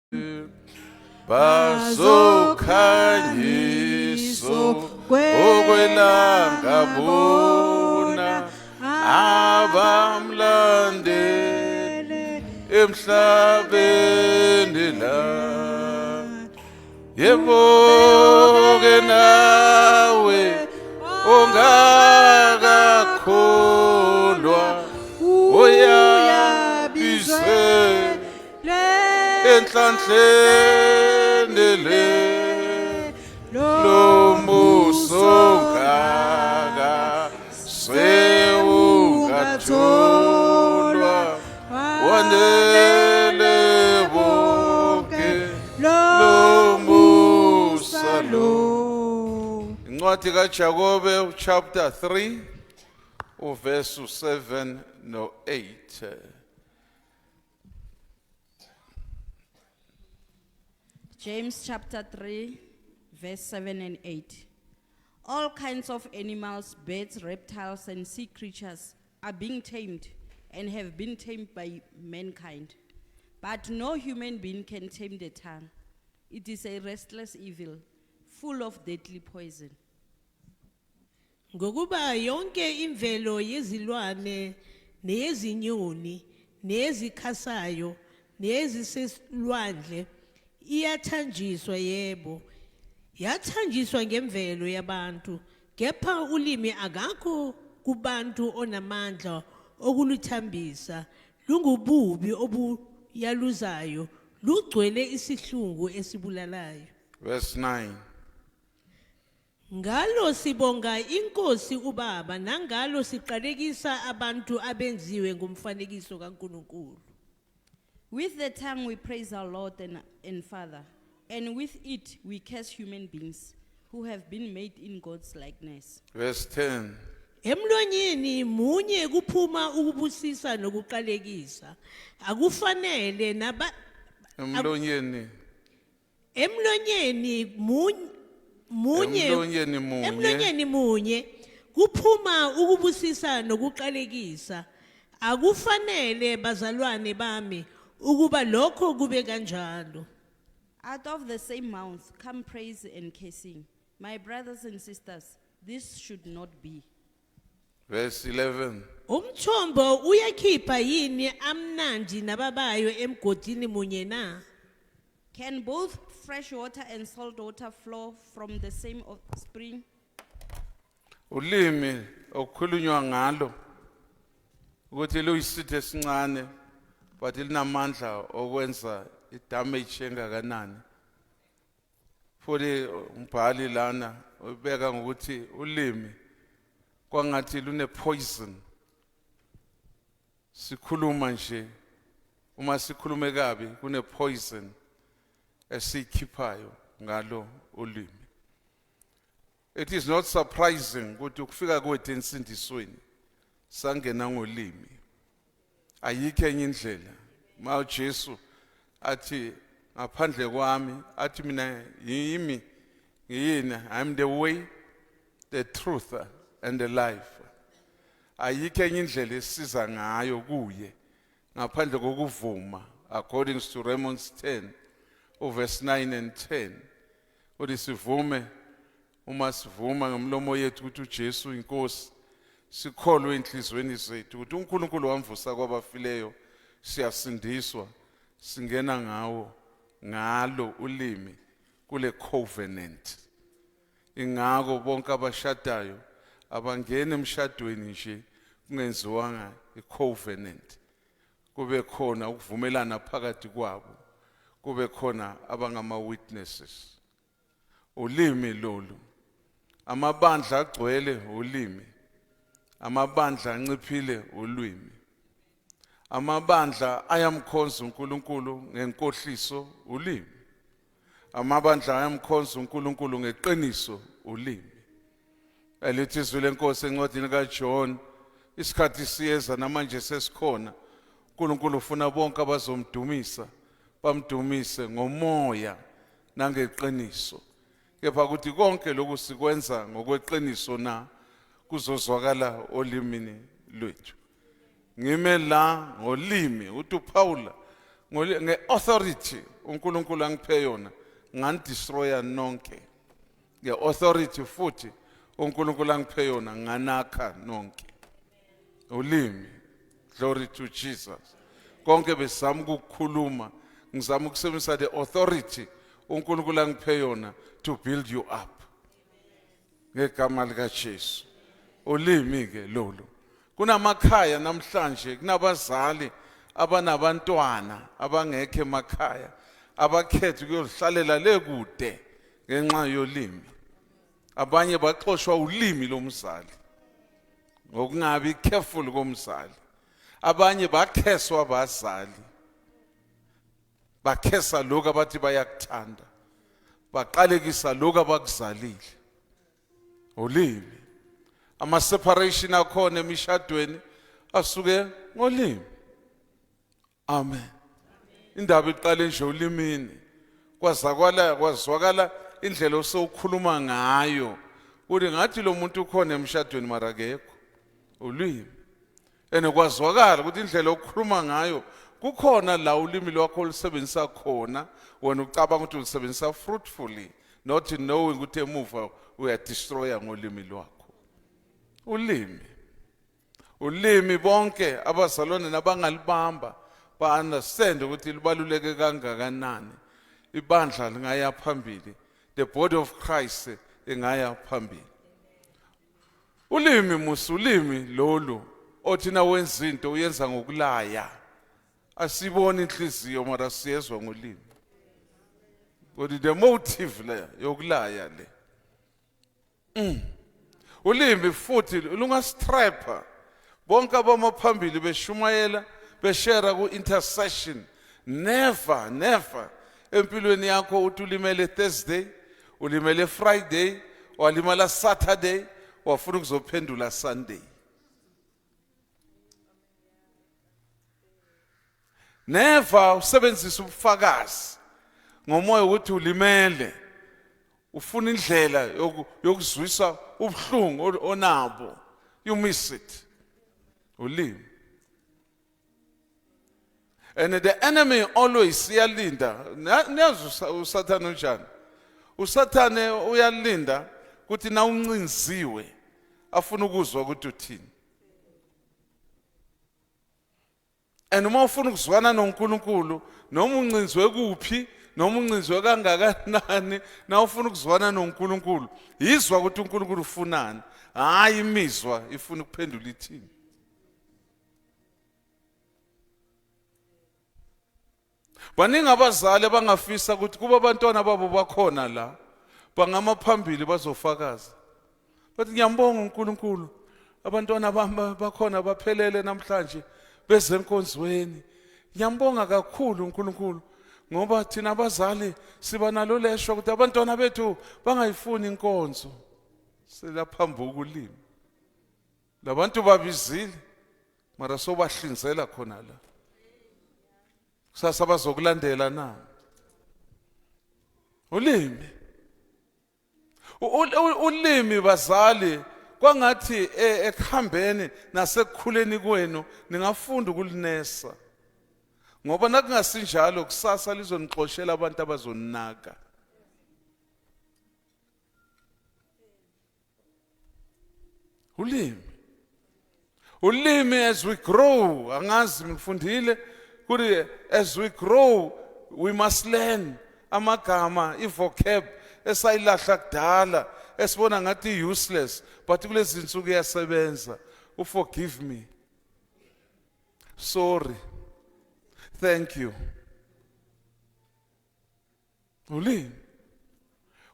Bazokhanyiso okwelanga bona abamlandele emhlabeni la yebo-ke nawe ongakakholwa uyabizwe enhlanhleni le lomuso ongaka sewungatholwa wanele bonke lomusa lo. Incwadi kaJakobe chapter 3 uverse 7 no 8. James chapter 3, verse 7 and 8. All kinds of animals, birds, reptiles, and sea creatures are being tamed and have been tamed by mankind. But no human being can tame the tongue. It is a restless evil, full of deadly poison. Ngokuba yonke imvelo yezilwane neyezinyoni nezikhasayo neziselwandle iyathanjiswa yebo yathanjiswa ngemvelo yabantu kepha ulimi akakho kubantu onamandla okuluthambisa lungububi obuyaluzayo lugcwele isihlungu esibulalayo. Verse 9. Ngalo sibonga inkosi ubaba nangalo siqalekisa abantu abenziwe ngumfanekiso kaNkulunkulu. With the tongue we praise our Lord and Father, and with it we curse human beings who have been made in God's likeness. Verse 10. Emlonyeni munye kuphuma ukubusisa nokuqalekisa akufanele Emlonyeni munye kuphuma ukubusisa nokuqalekisa akufanele bazalwane bami ukuba lokho kube kanjalo. Out of the same mouth come praise and cursing. My brothers and sisters, this should not be. Verse 11. Umthombo uyakhipha yini amnandi nababayo emgodini munye na? Can both fresh water and salt water flow from the same spring? Ulimi okukhulunywa ngalo ukuthi luyisithe esincane but linamandla okwenza idamage engakanani. Futhi umbhali lana ubeka ngokuthi ulimi kwangathi lune poison. Sikhuluma nje uma sikhulume kabi kune poison esikhiphayo ngalo ulimi. It is not surprising ukuthi ukufika kwethu ensindisweni sangena ngolimi. Ayikho enye indlela. Ma uJesu athi ngaphandle kwami athi mina yimi ngiyina, I'm the way, the truth and the life. Ayikho enye indlela esiza ngayo kuye ngaphandle kokuvuma, according to Romans 10 verse 9 and 10. Uthi sivume uma sivuma ngomlomo yethu ukuthi uJesu inkosi, sikholwe enhlizweni zethu ukuthi uNkulunkulu wamvusa kwabafileyo, siyasindiswa, singena ngalo ulimi kule covenant. Ingako bonke abashadayo abangena emshadweni nje kungenziwanga icovenant, kube khona ukuvumelana phakathi kwabo, kube khona abangama witnesses. Ulimi lolu, amabandla agcwele ulimi, amabandla anciphile ulwimi, amabandla ayamkhonza uNkulunkulu ngenkohliso ulimi, amabandla ayamkhonza uNkulunkulu ngeqiniso ulimi. Elithi izwi lenkosi encwadini kaJohn, isikhathi siyeza namanje sesikhona, uNkulunkulu ufuna bonke abazomdumisa bamdumise ngomoya nangeqiniso. Kepha ukuthi konke lokhu sikwenza ngokweqiniso na kuzozwakala olimini lwethu. Ngime la ngolimi uthi uPaula nge-authority uNkulunkulu angiphe yona nganidestroya nonke. Nge-authority futhi uNkulunkulu angiphe yona nganakha nonke. Ulimi, glory to Jesus. Konke besizama ukukhuluma, ngizama ukusebenzisa the authority uNkulunkulu angiphe yona to build you up. Ngegama likaJesu. Ulimi ke lolu. Kunamakhaya namhlanje, kunabazali abanabantwana abangekho emakhaya, abakhetha ukuyohlalela le kude ngenxa yolimi. Abanye baxoshwa ulimi lomzali ngokungabi careful komzali. Abanye bakheswa abazali, bakhesa lokho abathi bayakuthanda, baqalekisa lokho abakuzalile. Ulimi. Ama-separation akhona emishadweni asuke ngolimi. Amen. Indaba iqale nje ulimini. Kwazwakala indlela osewukhuluma ngayo. Uthi ngathi lo muntu ukhona emshadweni mara akekho. Ulimi. Kwazwakala ukuthi indlela okukhuluma ngayo kukhona la ulimi lwakho olusebenzisa khona, wena ucabanga ukuthi ulisebenzisa fruitfully, not knowing ukuthi emuva uyadestroya ngolimi lwakho. Ulimi bonke abazalwane nabangalibamba ba-understand ukuthi libaluleke kangakanani. Ibandla lingaya phambili, the body of Christ ingaya phambili. Ulimi lolu othina wenza into uyenza ngokulaya. Asiboni inhliziyo mara siyezwa ngolimi. But the motive le yokulaya le. Ulimi futhi lungastrapha. Bonke abamaphambili beshumayela, beshare ku-intercession. Never empilweni yakho uthi ulimele Thursday, ulimele Friday, walimala Saturday, wafuna ukuzophendula Sunday. Never usebenzisa ubufakazi ngomoya ukuthi ulimele. Ufuna indlela yokuzwisa ubuhlungu onabo. You miss it. Ulimi. And the enemy always uyalinda. Niyazi uSathane unjani? uSathane uyalinda ukuthi na uncinziwe afuna ukuzwa ukuthi uthini. And uma ufuna ukuzwana noNkulunkulu, noma uncinzwe kuphi, noma uncinzwe kangakanani, na ufuna ukuzwana noNkulunkulu, yizwa ukuthi uNkulunkulu ufunani, hayi imizwa ifuna ukuphendula ithini. Baningi abazali abangafisa ukuthi kuba abantwana babo bakhona la, bangamaphambili bazofakaza. Bathi ngiyambonga uNkulunkulu, abantwana bami bakhona baphelele namhlanje beze enkonzweni. Ngiyambonga kakhulu uNkulunkulu ngoba thina abazali siba nalo leshwa ukuthi abantwana bethu bangayifuni inkonzo. Selaphambuka ulimi. Labantu babizile mara sobahlinzela khona la. Kusasa bazokulandela na. Ulimi. Ulimi bazali kwangathi ekuhambeni nasekukhuleni kwenu ningafunda ukulinesa. Ngoba nakungasinjalo kusasa lizonixoshela abantu abazonaka. Ulimi as we grow, angazi ngifundile ukuthi as we grow we must learn amagama, i-vocab esayilahla kudala esibona ngathi useless but kulezi zinsuku iyasebenza. Forgive me, sorry, thank you. Ulimi.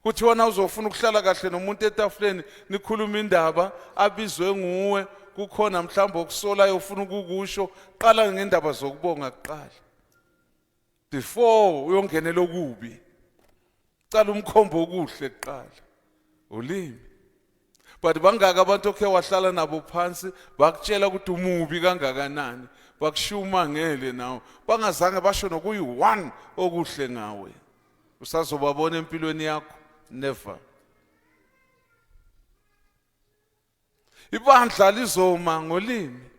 Kuthi wona uzofuna ukuhlala kahle nomuntu etafuleni nikhuluma indaba abizwe nguwe, kukhona mhlawumbe okusolayo ufuna ukukusho, qala ngendaba zokubonga kuqala before uyongenela okubi. Cala umkhombo okuhle kuqala. Ulimi. But bangaka abantu okhe wahlala nabo phansi bakutshela ukuthi umubi kangakanani, bakushuma ngele nawo, bangazange basho nokuyi-1 okuhle ngawe. Usazobabona empilweni yakho? Never. Ibandla lizoma ngolimi.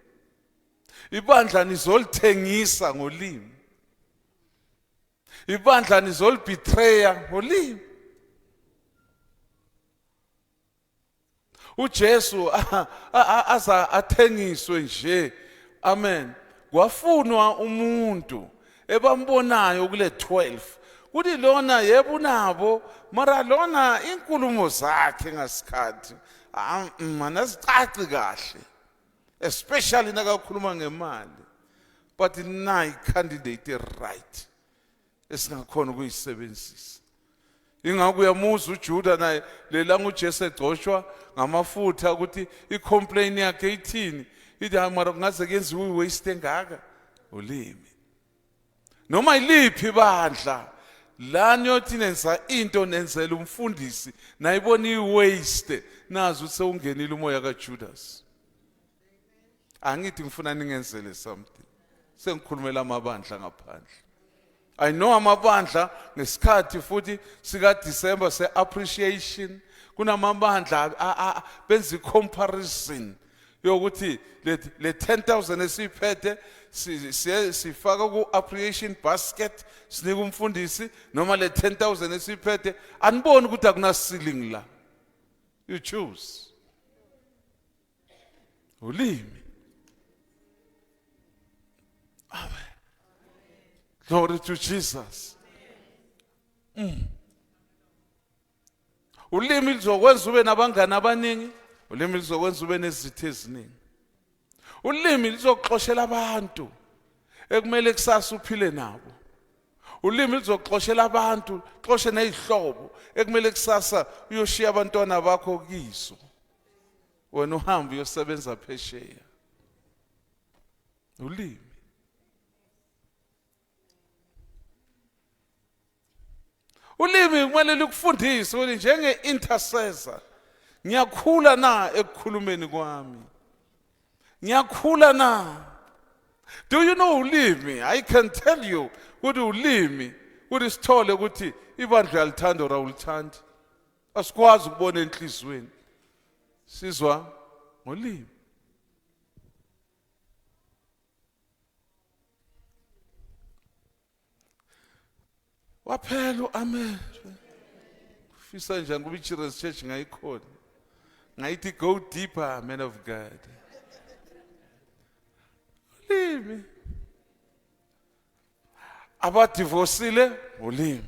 Ibandla nizolithengisa ngolimi. ibandla nizolibetreya ngolimi. uJesu aza athengiswe nje, amen, kwafunwa umuntu ebambonayo kule 12 kuthi lona yebo unabo, mara lona inkulumo zakhe ngasikhathi manazicaci kahle, especially nakakhuluma ngemali, but nayi candidate right esingakhona ukuyisebenzisa. Ingakho uyamuza uJuda naye lela nguJesu egcoshwa ngamafutha ukuthi icomplain yakhe ithini, ithi mara kungaze kuyenziwe iwaste engaka ulimi. Noma iliphi bandla lani yothi nenza into nenzela umfundisi nayibona iwaste, nazi ukuthi sewungenile umoya kaJudas. Angithi ngifuna ningenzele something, sengikhulumela amabandla ngaphandle. I know amabandla ngesikhathi futhi sika December se appreciation, kunamabandla benza comparison yokuthi le 10,000 esiphethe sifaka ku appreciation basket sinika umfundisi, noma le 10,000 esiphethe aniboni ukuthi akuna ceiling la. You choose. Ulimi. Amen. Glory to Jesus. Ulimi lizokwenza ube nabangani abaningi, ulimi lizokwenza ube nezitho eziningi. Ulimi lizoxoshela abantu ekumele kusasa uphile nabo. Ulimi lizoxoshela abantu, xoshe nezihlobo ekumele kusasa uyoshiya abantwana bakho kiso, wena uhamba uyosebenza phesheya. Ulimi. Ulimi kumele likufundise ukuthi njenge intercessor ngiyakhula na ekukhulumeni kwami, ngiyakhula na. Do you know ulimi? I can tell you ukuthi ulimi ukuthi sithole ukuthi ibandla yalithanda or awulithandi, asikwazi ukubona enhlizweni, sizwa ngolimi. Waphela amen. Fisa njani kuba iChildren's Church ngayikhona, ngayithi go deeper man of God. Ulimi. Abadivosile ulimi.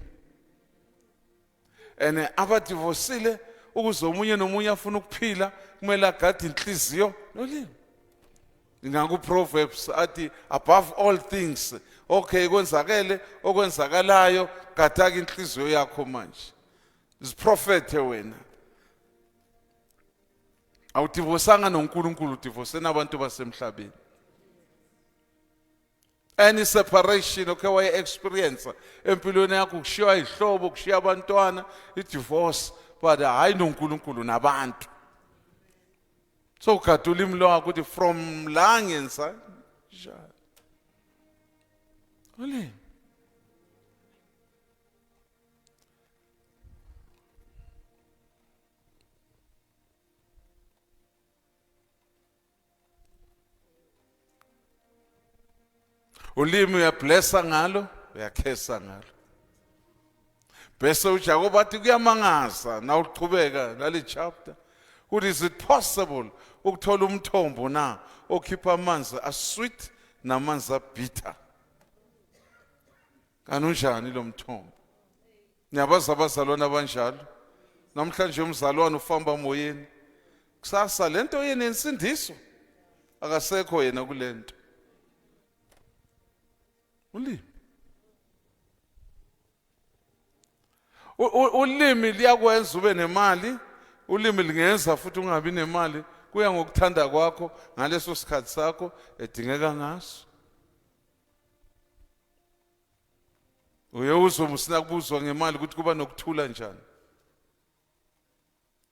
Ene abadivosile ukuze omunye nomunye afuna ukuphila kumele agade inhliziyo nolimi. Ingaku Proverbs athi above all things, okay, kwenzakele okwenzakalayo gada inhliziyo yakho manje. Isiprofethe wena. Awudivosanga noNkulunkulu, udivose nabantu basemhlabeni. Any separation okay waye experience empilweni yakho, kushiya ihlobo, kushiya abantwana, idivorce, but hayi noNkulunkulu nabantu. So gada ulimi lwakho ukuthi from la ngenza njalo. Ulimi. Ulimi uyablessa ngalo, uyakhesa ngalo. Bese uJakob athi kuyamangaza na uqhubeka nale chapter. What is it possible ukuthola umthombo na okhipha amanzi asweet namanzi abitter? Kanunjani lo mthombo? Niyabaza abazalwana abanjalo. Namhlanje umzalwane ufamba moyeni. Kusasa lento yena insindiso. Akasekho yena kulento. Ulimi. Ulimi liyakwenza ube nemali, ulimi lingenza futhi ungabi nemali, kuya ngokuthanda kwakho ngaleso sikhathi sakho edingeka ngaso. Uyezwa musina kubuzwa ngemali ukuthi kuba nokuthula njani.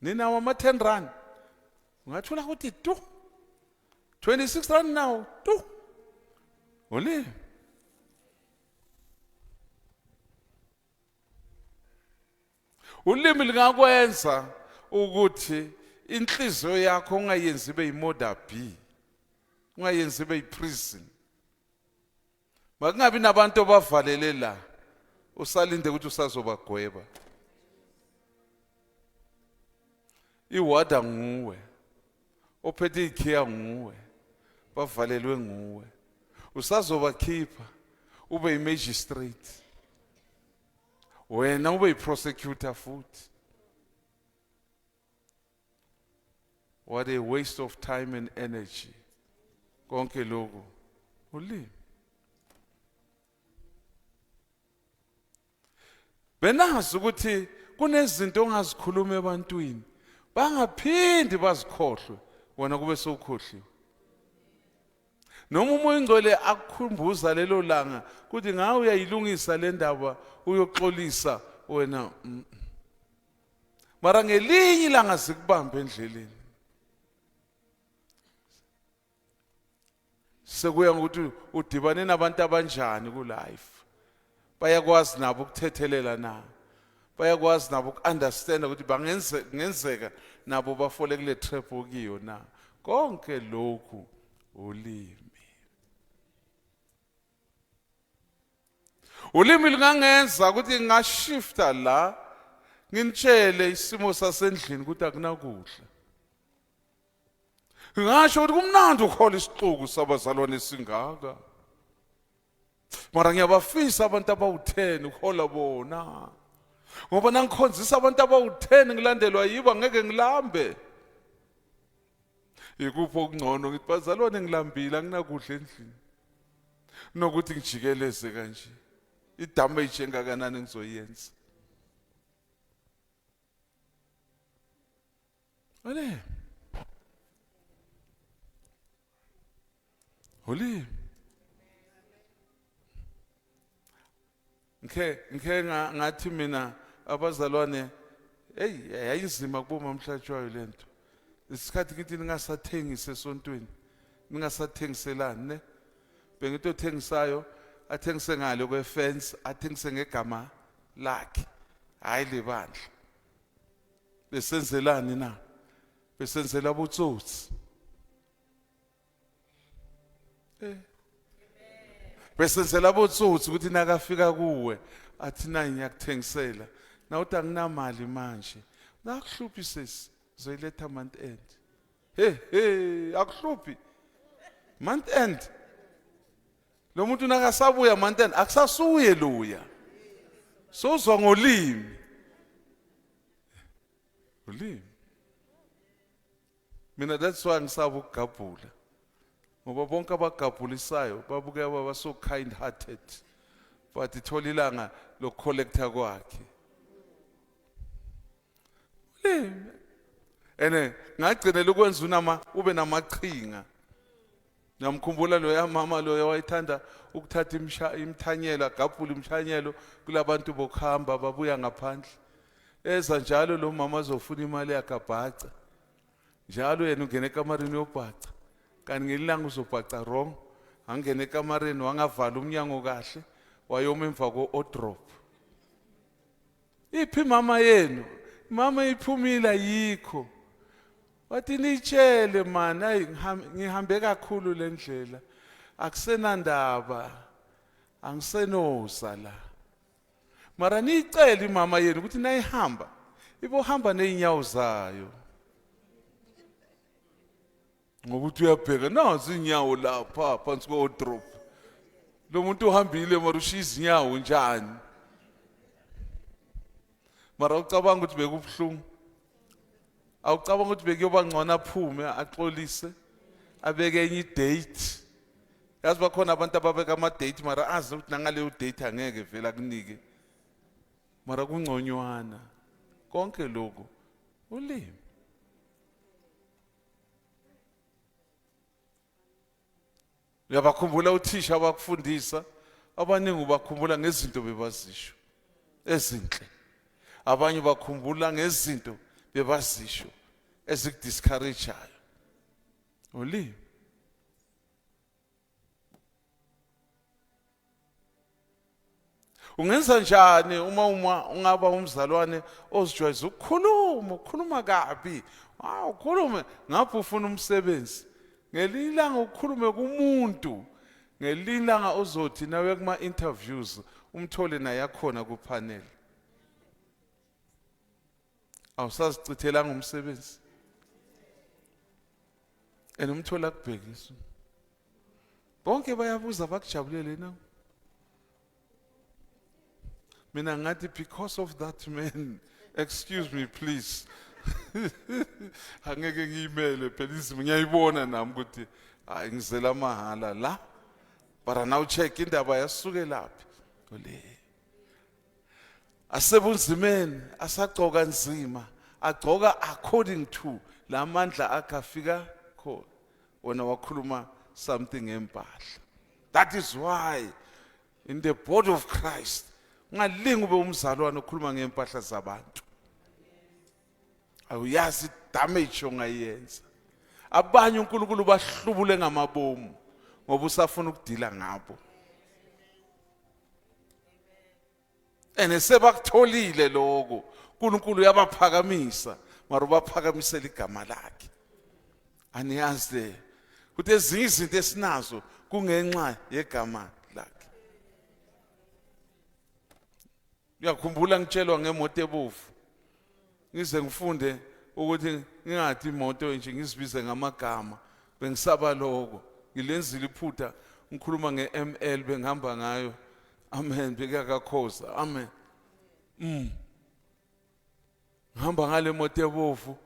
Nina wama 10 rand. Ungathula ukuthi tu 26 rand now tu. Ulimi. Ulimi lingakwenza ukuthi inhliziyo yakho ungayenzi ibe yimoda B, ungayenzi ibe yiprison. Makungabi nabantu abavalele la usalinde ukuthi usazobagweba. Iwada nguwe, ophethe ikhiya nguwe, bavalelwe nguwe. Usazobakhipha ube i-magistrate, wena ube i-prosecutor futhi. What a waste of time and energy. Konke lokhu ulimi. Benazi ukuthi kunezinto ongazikhuluma ebantwini bangaphindi bazikhohlwe wena kube sewukhohliwe. Noma umoya ingcwele akukhumbuza lelo langa ukuthi ngawe uyayilungisa le ndaba uyoxolisa wena. Mara ngelinye ilanga sikubambe endleleni. Sekuya ukuthi udibane nabantu abanjani ku life. Bayakwazi nabo ukuthethelela na. Bayakwazi nabo ukunderstand ukuthi bangenzeka nabo bafole kule trap okiyo na. Konke lokhu ulimi. Ulimi lungangenza ukuthi ngashifta la nginitshele isimo sasendlini ukuthi akunakudla. Ngisho ukuthi kumnandi ukhola isixuku sabazalwane singaka. Mara ngiyabafisa abantu abawu10 ukhola bona. Ngoba nangikhonzisa abantu abawu10 ngilandelwa yibo ngeke ngilambe. Ikupho okungcono ngithi bazalwane ngilambile anginakudla endlini. Nokuthi ngijikeleze kanje. I-damage engakanani ngizoyenza. Ole. Ulimi. Ngeke ngathi mina abazalwane yayizima kuba Mhlatshwayo lento. Isikhathi ngithi ningasathengise esontweni. Ningasathengiselani ne? Bengithi othengisayo athengise ngalo kwefence, athengise ngegama lakhe. Hayi lebandla. Besenzelani na? Besenzela ubutsotsi. Besenzela ubutsotsi ukuthi nakafika kuwe athi nayi ngiyakuthengisela. Na uthi anginamali manje. Nakuhluphi sesi zoyiletha month end. Akuhluphi. Month end. Lo muntu nakasabuya month end akusasuye luya. Sozwa ngolimi. Ulimi. Mina that's why ngisaba ukugabhula. Ngoba bonke abagabulisayo babuke baba so kind hearted. But ithola ilanga lokucollector kwakhe. Ulimi. Ngagcinela ukwenza unama ube namaqhinga. Namkhumbula lo yamama lo wayithanda ukuthatha imthanyelo agabhula imthanyelo kulabantu bokuhamba babuya ngaphandle. Eza njalo lo mama azofuna imali yakabhaca. Njalo yena ungena ekamareni yobhaca. Kanti ngelilanga uzobhaca wrong. Angena ekamareni wangavala umnyango kahle wayoma emva ko-drop. Iphi mama yenu? Mama iphumila yikho. Wathi nitshele man hayi ngihambe kakhulu lendlela. Akusenandaba. Angisenoza la. Mara nicela imama yenu ukuthi nayihamba ibohamba neinyawo zayo. Ngokuthi uyabheka nazi inyawo lapha phansi ko-drop. Lo muntu uhambile mara ushiya izinyawo njani? Mara ucabanga ukuthi bekubuhlungu. Awucabanga ukuthi bekuyoba ngcono aphume axolise abeke enye idate. Yazi bakhona abantu ababeka ama-date mara azi ukuthi nangaleyo date angeke vele akunike. Mara kungconywana. Konke lokho ulimi. Uyabakhumbula uthisha abakufundisa abaningi ubakhumbula ngezinto bebazisho ezinhle. Abanye bakhumbula ngezinto bebazisho ezikudiscourageayo. Ulimi. Ungenza njani uma ungaba umzalwane ozijwayeza ukukhuluma kabi? Ukhulume ngapho ufuna umsebenzi. Ngelilanga ukhulume kumuntu. Ngelilanga ozothi nawe kuma interviews umthole naye yakhona kupanel. Awusazicithelanga umsebenzi. Umthola kubhekisa. Bonke bayabuza bakujabulele na. Mina ngathi because of that man, excuse me please. Angeke ngiyimele phela izimo ngiyayibona nami ukuthi hayi ngizela mahala la. But now check indaba yasuke laphi. Ole. Asebunzimeni asagcoka nzima, agcoka according to lamandla akafika khona. Wena wakhuluma something empahla. That is why in the body of Christ ungalingi ube umzalwane okhuluma ngempahla zabantu. Awuyazi damage ongayenza. Abanye uNkulunkulu bahlubule ngamabomu ngoba usafuna ukudila ngabo. Sebakutholile lokho, uNkulunkulu uyabaphakamisa, mara ubaphakamisela igama lakhe. Aniyazi ukuthi ezinye izinto esinazo kungenxa yegama lakhe. Ngiyakhumbula ngitshelwa ngemoto ebovu. Ngize ngifunde ukuthi ngingathi imoto nje ngizibize ngamagama. Bengisaba lokho. Ngilenzile iphutha ngikhuluma ngeML bengihamba ngayo. Amen, bekakakhoza. Amen. Ngihamba ngale moto ebovu.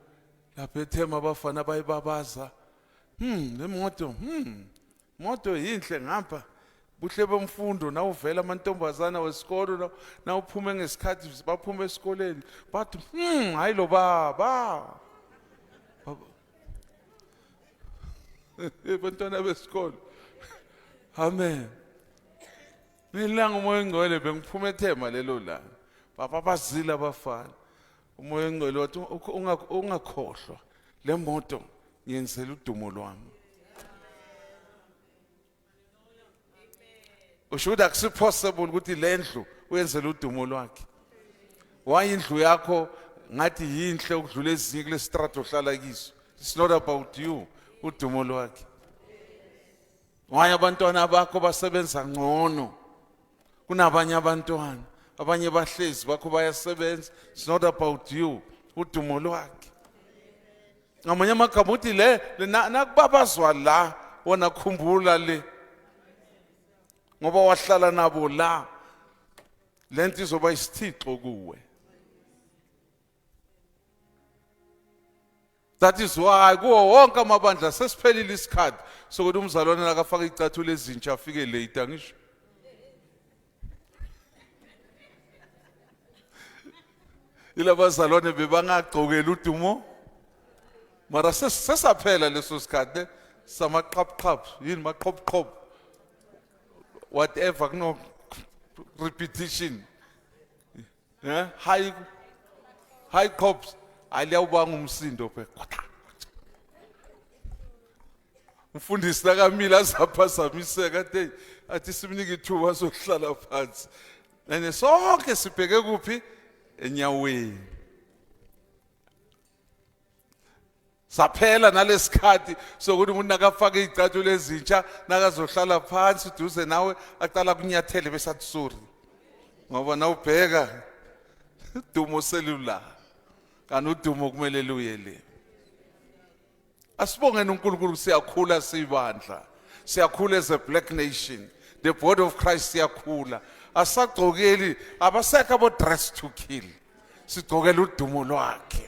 Lapha eThema abafana bayibabaza. Le moto, moto yinhle ngapha. Buhle bomfundo na uvela amantombazana wesikolo na uphume ngesikhathi baphume esikoleni. Bathi, hayi lo baba. Bantwana besikolo. Amen. Nilanga umoya ngcwele bengiphuma eThema lelo langa. Baba bazila abafana. Umoya ngcwele wathi ungakhohlwa le moto ngiyenzela udumo lwami. Ushuda akusipossible ukuthi lendlu uyenzela udumo lwakhe. Why indlu yakho ngathi yinhle ukudlula ezinye kule strato ohlala kiso. It's not about you, udumo lwakhe. Why abantwana bakho basebenza ngcono kunabanye abantwana, abanye bahlezi bakho bayasebenza. It's not about you, udumo lwakhe. Ngamanye amagama uthi le nakubabazwa la wona khumbula le ngoba wahlala nabo la lento izoba isithixo kuwe. That is why kuwo wonke amabandla sesiphelile isikhathi sokuthi umzalwane akafaka icathulo ezintsha afike late ngisho. Ilabazalwane bebangagcokela udumo mara sesaphela leso sikhathi samaqhapqhap yini maqhopqhop whatever kuno repetition high cops aliyawubanga umsindo phela. Umfundisi lakamila azaphazamiseka athi simnike ithuba sokuhlala phansi. Nene sonke sibheke kuphi enyaweni. Saphela nalesikhathi sokuthi umuntu nakafaka izicathulo ezintsha nakazohlala phansi duze nawe aqala kunyathele besathi sorry. Ngoba nawubheka udumo cellular kanti udumo kumele luyele. Asibongeni uNkulunkulu siyakhula sibandla. Siyakhula as a black nation. The body of Christ siyakhula. Asagcokeli abasekho abo dress to kill. Sigcokela udumo lwakhe.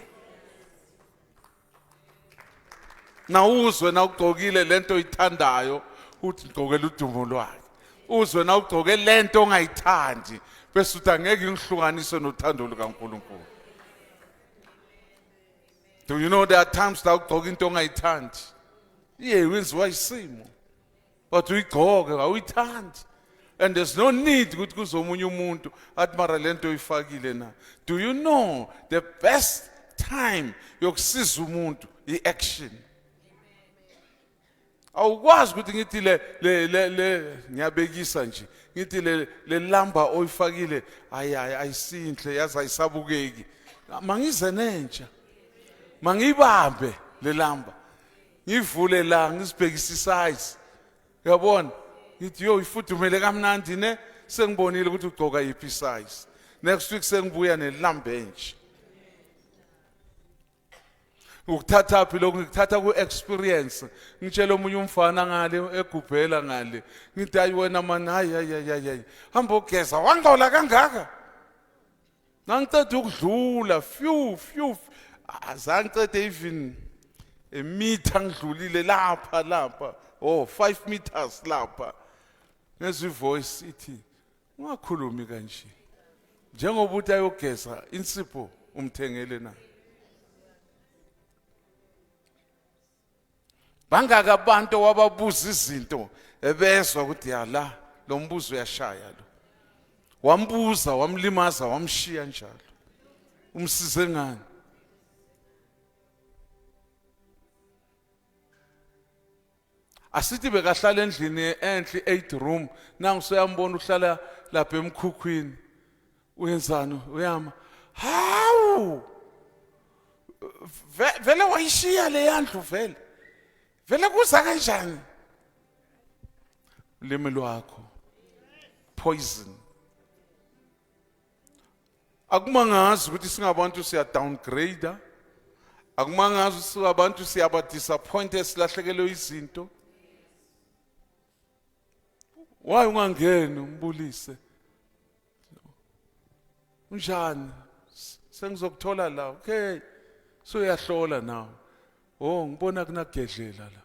Na uzwe na ugcokile lento oyithandayo uthi ngcokela udumo lwakhe. Uzwe na ugcoke lento ongayithandi bese uthi angeke ngihlukanise nothando lukaNkulunkulu. Do you know there are times that ugcoka into ongayithandi? Wenziwa isimo. But uyigcoke awuyithandi. And there's no need ukuthi kuzomunye umuntu athi mara lento oyifakile na. Do you know the best time yokusiza umuntu i-action? Awukwazi ukuthi ngithi le ngiyabekisa nje ngithi le lamba oyifakile ayisinhle yazi ayisabukeki. Mangize nentsha mangibambe le lamba ngivule la ngisibhekisa isize. Uyabona ngithi yo ifudumele kamnandi ne sengibonile ukuthi ugcoka yiphi size. Next week sengibuya nelambench. Ukuthatha phi lokhu ngikuthatha ku experience. Ngitshela omunye umfana ngale egubhela ngale. Ngithi ayi wena man hayi. Hamba ugeza wangcola kangaka. Nangicede ukudlula few. Azangicede even a meter ngidlulile lapha. Oh 5 meters lapha. Ngezwe voice ithi ungakhulumi kanje. Njengoba uthi ayogeza insipho umthengele na. Bangaka abantu wababuza izinto ebezwa ukuthi yala lo mbuzo uyashaya lo. Wambuza wamlimaza wamshiya njalo. Umsize ngani? Asithi bekahlala endlini enhle 8 room nangu soyambona uhlala lapha emkhukhwini. Uyenzani? Uyama. Hawu! Vele wayishiya le yandlu vele. Vele kuza kanjani? Ulimi lwakho poison. Akumangazi ukuthi singabantu siya downgrade. Akumangazi ukuthi singabantu siyaba disappoint esilahlekelwe izinto. Why ungangeni umbulise? Unjani? Sengizokuthola la. Okay. So uyahlola nawe. Oh ngibona kunagedlela la.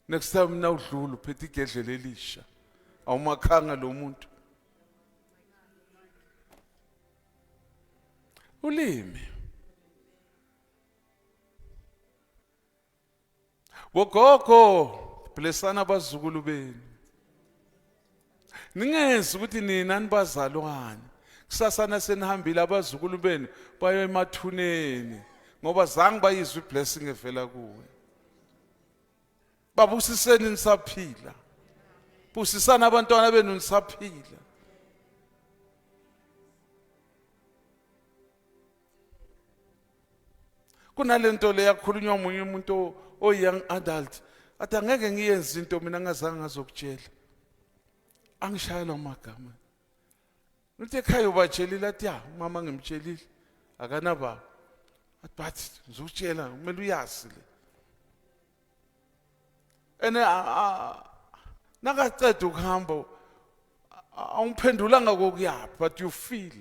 Next time nawudlula uphethe igedlela elisha. Awumakhanga lo muntu. Ulimi. Wogogo blessana abazukulu benu. Ningenzi ukuthi nina nibazalwane. Kusasana senihambile abazukulu benu bayo emathuneni ngoba zange bayizwe blessing evela kuwe. Babusiseni nisaphila. Busisana abantwana benu nisaphila. Kunalento le yakhulunywa umunye umuntu o young adult athi angeke ngiyenze into mina ngazange ngazokutshela. Angishayela amagama. Uthi ekhaya ubatshelile athi ya mama ngimtshelile akanaba. Athi bathi ngizokutshela kumele uyazi le. Nakaceda ukuhamba awumphendulanga kokuyaphi but you feel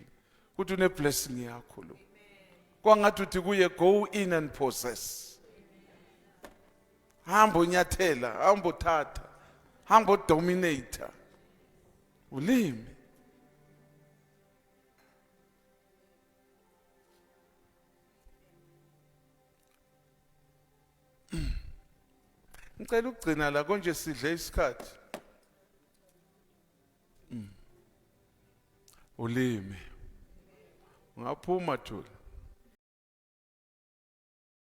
ukuthi une blessing yakho lo. Kwangathi uthi kuye go in and possess. Hamba unyathela, hamba uthatha, hamba udominator. Ulimi. Ngicela ukugcina la konje sidle isikhathi. Ulimi. Ungaphuma thula.